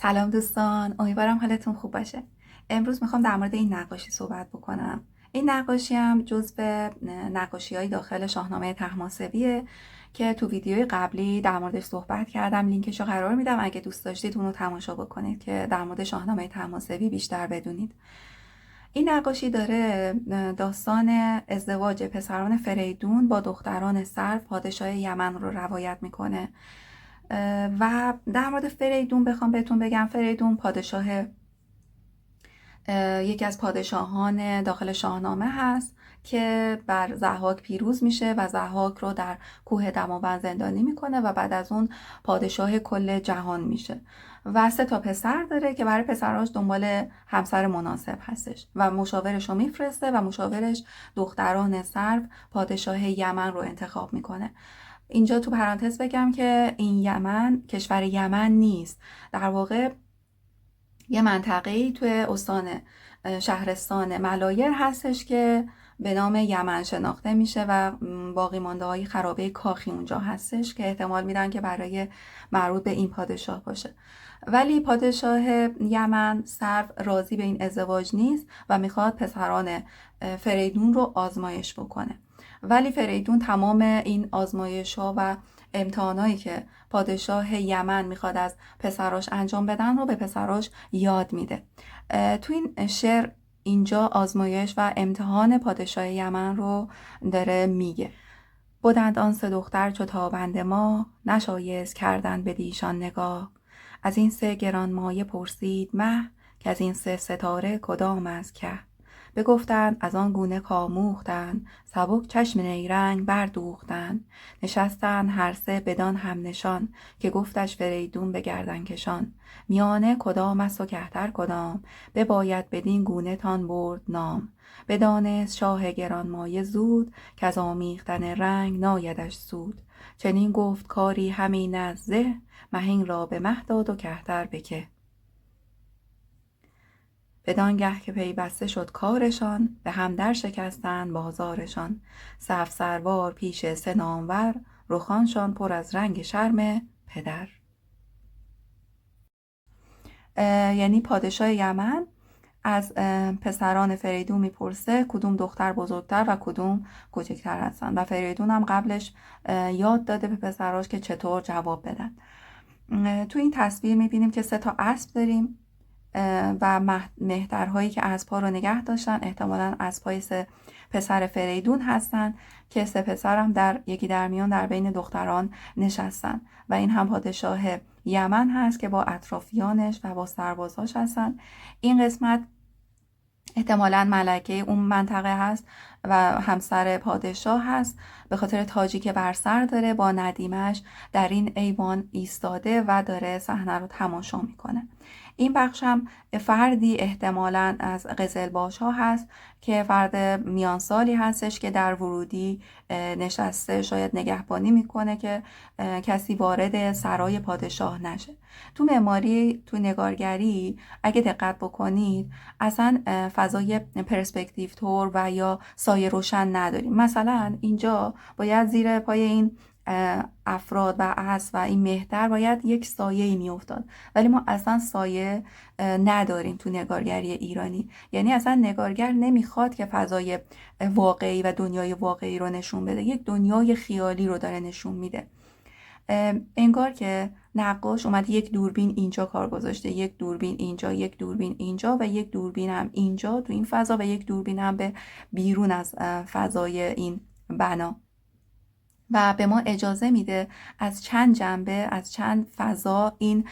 سلام دوستان، امیدوارم حالتون خوب باشه. امروز میخوام در مورد این نقاشی صحبت بکنم. این نقاشی هم جزو نقاشی های داخل شاهنامه طهماسبیه که تو ویدیوی قبلی در موردش صحبت کردم. لینکش رو قرار میدم اگه دوست داشتید اونو تماشا بکنید که در مورد شاهنامه طهماسبی بیشتر بدونید. این نقاشی داره داستان ازدواج پسران فریدون با دختران سرو پادشاه یمن رو روایت میکنه. و در مورد فریدون بخوام بهتون بگم، فریدون پادشاه یکی از پادشاهان داخل شاهنامه هست که بر ضحاک پیروز میشه و ضحاک رو در کوه دماوند زندانی میکنه و بعد از اون پادشاه کل جهان میشه و 3 پسر داره که برای پسراش دنبال همسر مناسب هستش و مشاورش رو میفرسته و مشاورش دختران سرو پادشاه یمن رو انتخاب میکنه. اینجا تو پرانتز بگم که این یمن کشور یمن نیست، در واقع یه منطقه‌ای توی استان شهرستان ملایر هستش که به نام یمن شناخته میشه و باقی مانده های خرابه کاخی اونجا هستش که احتمال میدن که برای مربوط به این پادشاه باشه. ولی پادشاه یمن سرو راضی به این ازدواج نیست و میخواد پسران فریدون رو آزمایش بکنه. ولی فریدون تمام این آزمایش ها و امتحانایی که پادشاه یمن میخواد از پسراش انجام بدن رو به پسراش یاد میده. تو این شعر اینجا آزمایش و امتحان پادشاه یمن رو داره میگه. بودند آن 3 دختر چو تابند ما، نشایست کردن بدیشان نگاه. از این 3 گرانمایه پرسید مه، که از این 3 ستاره کدام از که. بگفتند از آن گونه کآموختند، سبک چشم نیرنگ بردوختند. نشستند هر 3 بدان هم نشان، که گفتش فریدون به گردن کشان. میانه کدام است و کهتر کدام، بباید بدین گونه تان برد نام. بدانست شاه گرانمایه زود، که از آمیختن رنگ نایدش سود. چنین گفت کاری همین است زه، مهین را به مه داد و کهتر به که. بدانگه که پیوسته شد کارشان، به هم در شکستند بازارشان. 7 سروار پیش 3 نامور، رخانشان پر از رنگ شرم پدر. یعنی پادشاه یمن از پسران فریدون میپرسه کدوم دختر بزرگتر و کدوم کوچکتر هستن و فریدون هم قبلش یاد داده به پسراش که چطور جواب بدن. تو این تصویر میبینیم که 3 اسب داریم و مهترهایی که اسب‌ها رو نگه داشتن احتمالاً اسب‌های 3 پسر فریدون هستن که 3 پسر هم یکی در میان در بین دختران نشستن و این هم پادشاه یمن هست که با اطرافیانش و با سربازاش هستن. این قسمت احتمالاً ملکه اون منطقه هست و همسر پادشاه هست، به خاطر تاجی که بر سر داره با ندیمش در این ایوان ایستاده و داره صحنه رو تماشا میکنه. این بخش هم فردی احتمالاً از قزلباش ها هست که فرد میانسالی هستش که در ورودی نشسته، شاید نگهبانی میکنه که کسی وارد سرای پادشاه نشه. تو معماری، تو نگارگری اگه دقت بکنید اصلا فضای پرسپکتیو تور و یا سایه روشن نداریم. مثلا اینجا باید زیر پای این افراد و اسب و این مهتر باید یک سایه می افتاد، ولی ما اصلا سایه نداریم تو نگارگری ایرانی. یعنی اصلا نگارگر نمیخواد که فضای واقعی و دنیای واقعی رو نشون بده، یک دنیای خیالی رو داره نشون میده. انگار که نقاش اومد یک دوربین اینجا کار گذاشته، یک دوربین اینجا، یک دوربین اینجا و یک دوربین هم اینجا تو این فضا و یک دوربین هم به بیرون از فضای این بنا و به ما اجازه میده از چند جنبه، از چند فضا این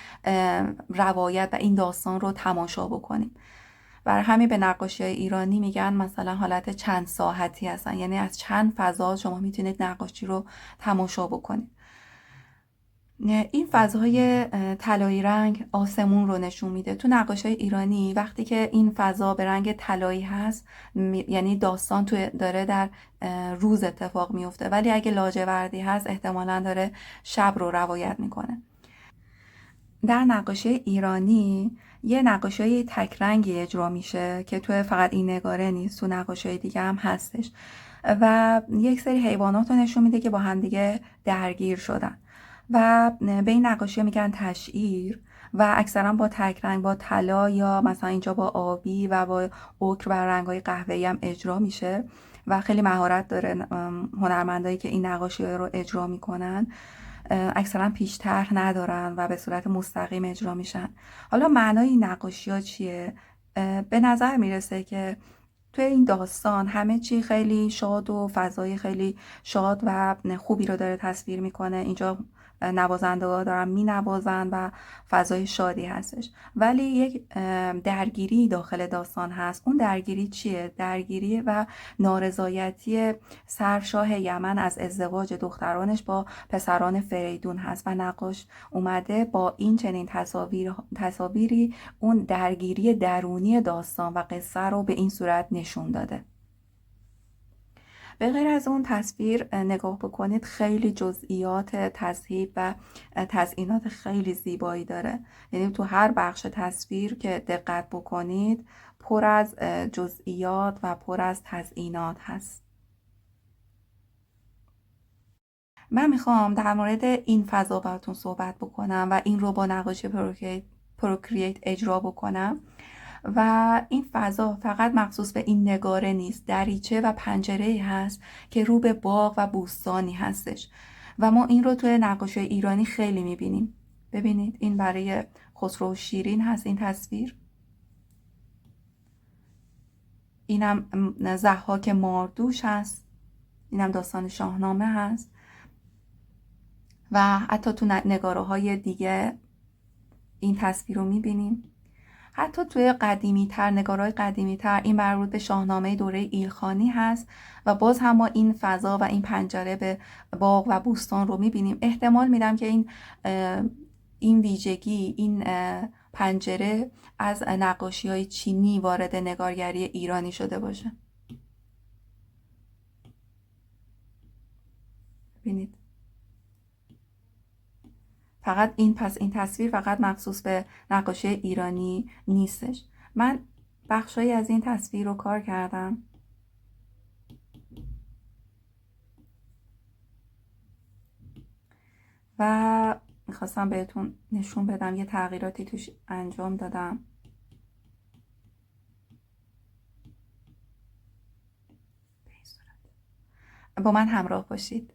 روایت و این داستان رو تماشا بکنیم. برای همین به نقاشی های ایرانی میگن مثلا حالت چند ساحتی هستن، یعنی از چند فضا شما میتونید نقاشی رو تماشا بکنید. این فضای طلایی رنگ آسمون رو نشون میده. تو نقاشی ایرانی وقتی که این فضا به رنگ طلایی هست یعنی داستان داره در روز اتفاق میفته، ولی اگه لاجوردی هست احتمالاً داره شب رو روایت میکنه. در نقاشی ایرانی یه نقاشی تک رنگی اجرا میشه که تو فقط این نگاره نیست، تو نقاشی دیگه هم هستش و یک سری حیوانات رو نشون میده که با هم دیگه درگیر شدن و به این نقاشی میگن تشعیر و اکثرا با تک رنگ، با طلا یا مثلا اینجا با آبی و با اوکر و رنگ‌های قهوه‌ای هم اجرا میشه و خیلی مهارت داره هنرمندایی که این نقاشی رو اجرا میکنن. اکثرا پیش طرح ندارن و به صورت مستقیم اجرا میشن. حالا معنای این نقاشی ها چیه؟ به نظر میرسه که توی این داستان همه چی خیلی شاد و فضای خیلی شاد و خوبی رو داره تصویر میکنه. اینجا نوازندگان دارن مینوازن و فضای شادی هستش، ولی یک درگیری داخل داستان هست. اون درگیری چیه؟ درگیری و نارضایتی سرشاه یمن از ازدواج دخترانش با پسران فریدون هست و نقاش اومده با این چنین تصاویری اون درگیری درونی داستان و قصه رو به این صورت نشون داده. به غیر از اون تصویر نگاه بکنید، خیلی جزئیات تذهیب و تزئینات خیلی زیبایی داره. یعنی تو هر بخش تصویر که دقت بکنید پر از جزئیات و پر از تزئینات هست. من میخوام در مورد این فضا براتون صحبت بکنم و این رو با نقاشی پروکرییت اجرا بکنم. و این فضا فقط مخصوص به این نگاره نیست، دریچه و پنجره‌ای هست که رو به باغ و بوستانی هستش و ما این رو توی نقاشی ایرانی خیلی میبینیم. ببینید این برای خسرو و شیرین هست این تصویر. اینم ضحاک ماردوش هست، اینم داستان شاهنامه هست و حتی تو نگاره های دیگه این تصویر رو میبینیم. حتی توی قدیمی‌تر، نگارهای قدیمی‌تر، این مربوط به شاهنامه دوره ایلخانی هست و باز هم ما این فضا و این پنجره به باغ و بوستان رو می‌بینیم. احتمال میدم که این ویژگی، این پنجره از نقاشی‌های چینی وارد نگارگری ایرانی شده باشه. ببینید فقط این تصویر فقط مخصوص به نقاشی ایرانی نیستش. من بخشایی از این تصویر رو کار کردم و میخواستم بهتون نشون بدم یه تغییراتی توش انجام دادم. با من همراه باشید.